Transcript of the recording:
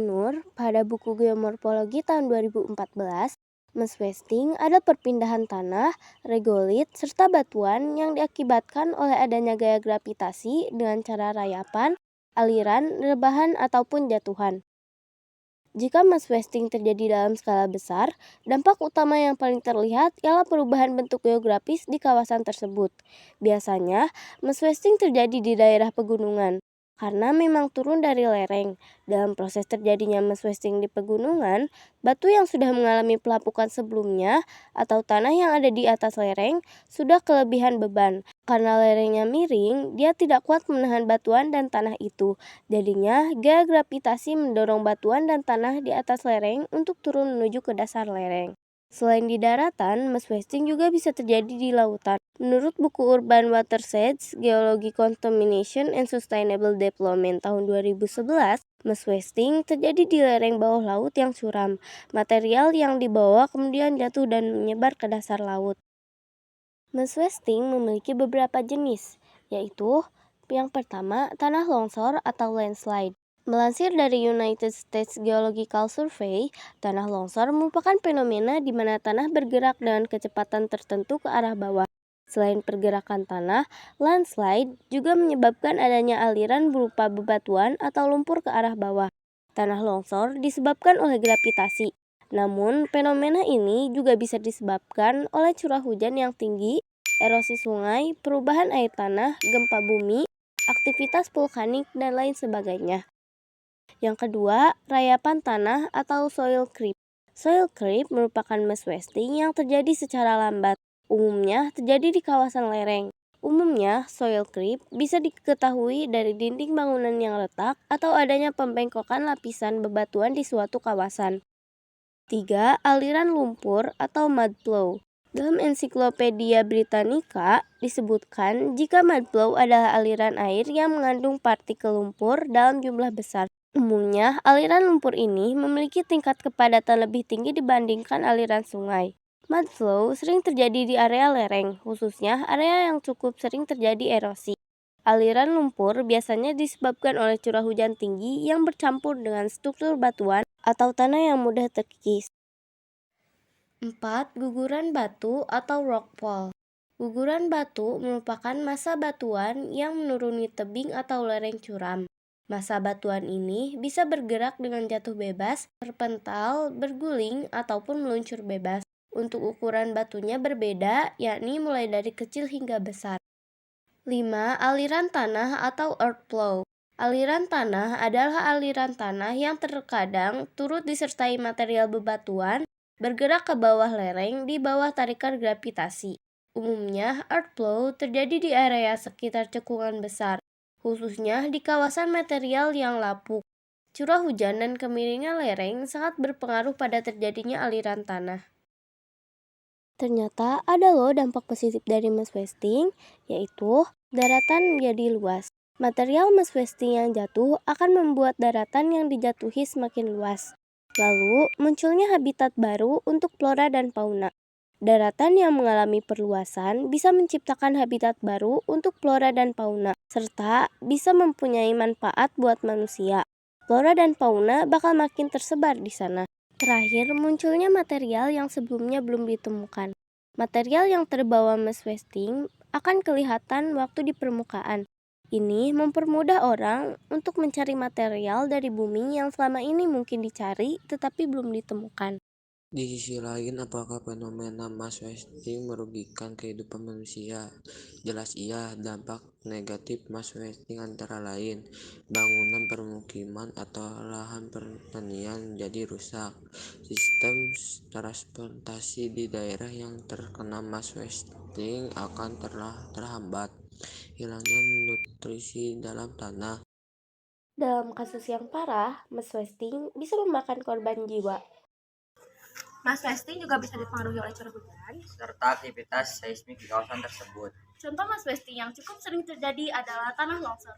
Nur, pada buku Geomorfologi tahun 2014, Westing ada perpindahan tanah, regolit, serta batuan yang diakibatkan oleh adanya gaya gravitasi dengan cara rayapan, aliran, rebahan, ataupun jatuhan. Jika Westing terjadi dalam skala besar, dampak utama yang paling terlihat ialah perubahan bentuk geografis di kawasan tersebut. Biasanya, Westing terjadi di daerah pegunungan, karena memang turun dari lereng. Dalam proses terjadinya Westing di pegunungan, batu yang sudah mengalami pelapukan sebelumnya atau tanah yang ada di atas lereng sudah kelebihan beban. Karena lerengnya miring, dia tidak kuat menahan batuan dan tanah itu. Jadinya, gaya gravitasi mendorong batuan dan tanah di atas lereng untuk turun menuju ke dasar lereng. Selain di daratan, Westing juga bisa terjadi di lautan. Menurut buku Urban Watersheds, Geology Contamination and Sustainable Development tahun 2011, Westing terjadi di lereng bawah laut yang curam. Material yang dibawa kemudian jatuh dan menyebar ke dasar laut. Westing memiliki beberapa jenis, yaitu yang pertama, tanah longsor atau landslide. Melansir dari United States Geological Survey, tanah longsor merupakan fenomena di mana tanah bergerak dengan kecepatan tertentu ke arah bawah. Selain pergerakan tanah, landslide juga menyebabkan adanya aliran berupa bebatuan atau lumpur ke arah bawah. Tanah longsor disebabkan oleh gravitasi. Namun, fenomena ini juga bisa disebabkan oleh curah hujan yang tinggi, erosi sungai, perubahan air tanah, gempa bumi, aktivitas vulkanik, dan lain sebagainya. Yang kedua, rayapan tanah atau soil creep. Soil creep merupakan Westing yang terjadi secara lambat. Umumnya terjadi di kawasan lereng. Umumnya, soil creep bisa diketahui dari dinding bangunan yang retak atau adanya pembengkokan lapisan bebatuan di suatu kawasan. 3. Aliran lumpur atau mudflow. Dalam Ensiklopedia Britannica disebutkan jika mudflow adalah aliran air yang mengandung partikel lumpur dalam jumlah besar. Umumnya, aliran lumpur ini memiliki tingkat kepadatan lebih tinggi dibandingkan aliran sungai. Mudflow sering terjadi di area lereng, khususnya area yang cukup sering terjadi erosi. Aliran lumpur biasanya disebabkan oleh curah hujan tinggi yang bercampur dengan struktur batuan atau tanah yang mudah terkikis. 4. Guguran batu atau rockfall. Guguran batu merupakan massa batuan yang menuruni tebing atau lereng curam. Massa batuan ini bisa bergerak dengan jatuh bebas, terpental, berguling, ataupun meluncur bebas. Untuk ukuran batunya berbeda, yakni mulai dari kecil hingga besar. 5. Aliran tanah atau earth flow. Aliran tanah adalah aliran tanah yang terkadang turut disertai material bebatuan bergerak ke bawah lereng di bawah tarikan gravitasi. Umumnya, earth flow terjadi di area sekitar cekungan besar, khususnya di kawasan material yang lapuk. Curah hujan dan kemiringan lereng sangat berpengaruh pada terjadinya aliran tanah. Ternyata ada loh dampak positif dari Westing, yaitu daratan menjadi luas. Material Westing yang jatuh akan membuat daratan yang dijatuhi semakin luas. Lalu, munculnya habitat baru untuk flora dan fauna. Daratan yang mengalami perluasan bisa menciptakan habitat baru untuk flora dan fauna, serta bisa mempunyai manfaat buat manusia. Flora dan fauna bakal makin tersebar di sana. Terakhir, munculnya material yang sebelumnya belum ditemukan. Material yang terbawa Westing akan kelihatan waktu di permukaan. Ini mempermudah orang untuk mencari material dari bumi yang selama ini mungkin dicari tetapi belum ditemukan. Di sisi lain, apakah fenomena Westing merugikan kehidupan manusia? Jelas iya, dampak negatif Westing antara lain bangunan permukiman atau lahan pertanian jadi rusak. Sistem transportasi di daerah yang terkena Westing akan terhambat. Hilangnya nutrisi dalam tanah. Dalam kasus yang parah, Westing bisa memakan korban jiwa. Westing juga bisa dipengaruhi oleh curah hujan serta aktivitas seismik di kawasan tersebut. Contoh Westing yang cukup sering terjadi adalah tanah longsor.